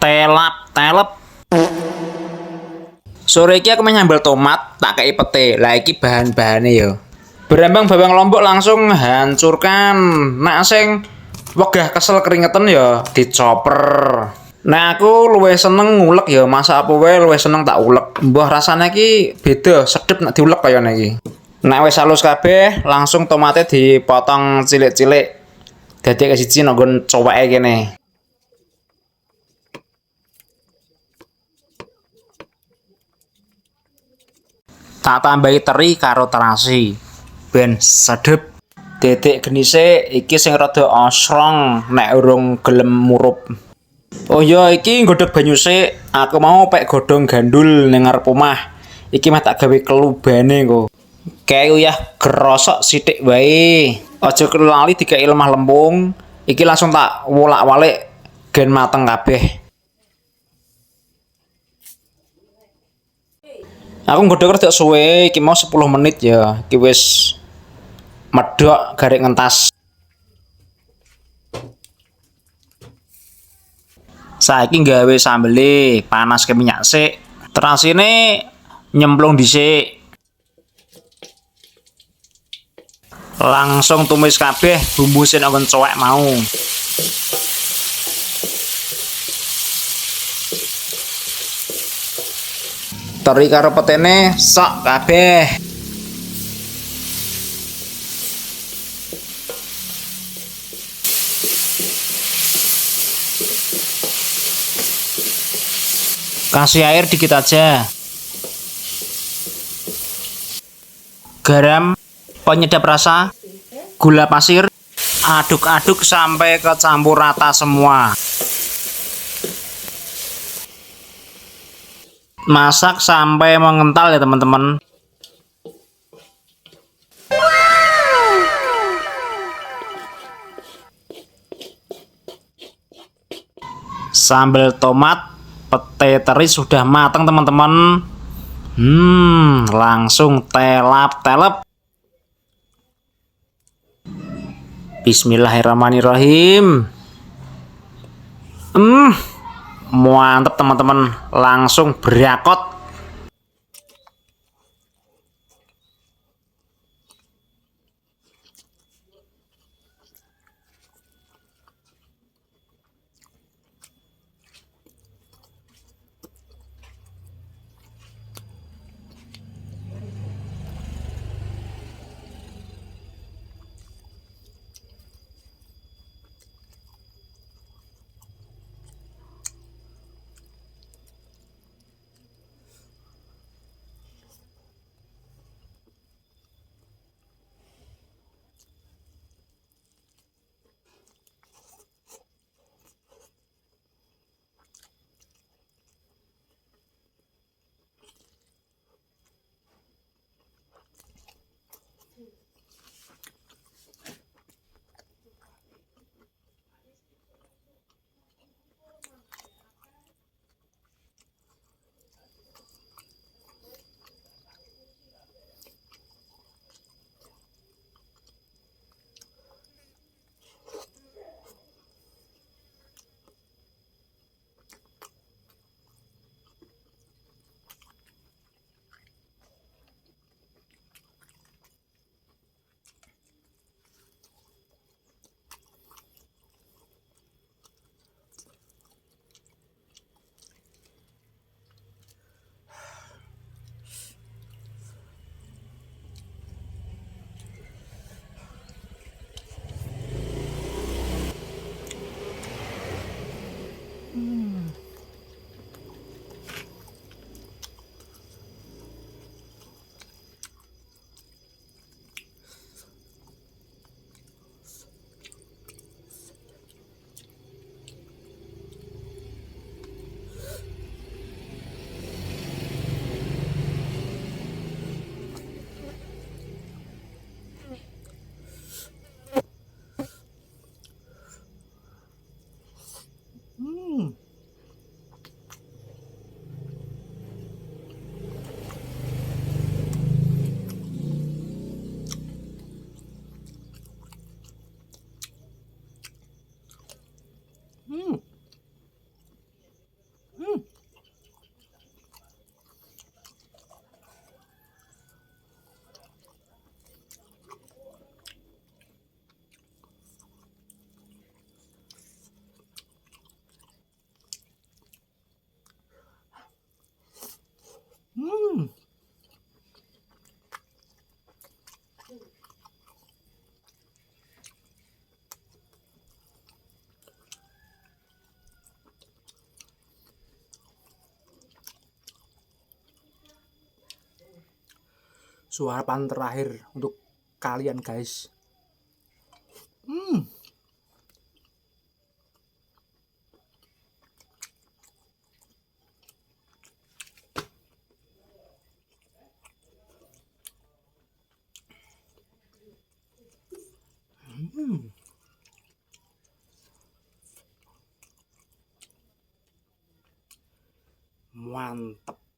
Telap telep. Sore iki aku nyambel tomat, tak kei pete. Lah iki bahan-bahane yo. Berambang bawang lombok langsung hancurkan. Nak sing wegah kesel keringetan ya dicoper. Nah aku luwih seneng ngulek ya, masak apa wae luwih seneng tak ulek. Mbah rasane iki beda, sedep nek diulek kaya niki. Nek wis halus kabeh, langsung tomate dipotong cilik-cilik. Dadi kesiji nanggon coweke kene. Tak tambahi teri karo terasi. Ben sedep. Dedek genise iki sing rada osrong nek urung gelem murup. Oh iya, iki nggodhog banyu sik. Aku mau pek godhong gandul ning ngarep omah. Iki mah tak gawe kelubane kok. Kayak uyah gerosok sithik wae. Aja lali dikei lemah lempung. Iki langsung tak wolak-walik gen mateng kabeh. Aku nggodhog rada suwe, iki mau 10 menit ya. Iki wis medhok garik ngentas. Saiki nggawe sambele, panaske minyak sik. Terasine nyemplung dhisik. Langsung tumis kabeh bumbu sing nggon cowek mau. Teri karo petene sok kabeh. Kasih air dikit aja. Garam, penyedap rasa, gula pasir, aduk-aduk sampai kecampur rata semua. Masak sampai mengental ya teman-teman. Sambal tomat, pete teri sudah matang teman-teman. Langsung telap-telep. Bismillahirrahmanirrahim. Mantap teman-teman, langsung berakot. Suapan terakhir untuk kalian guys. Mantap.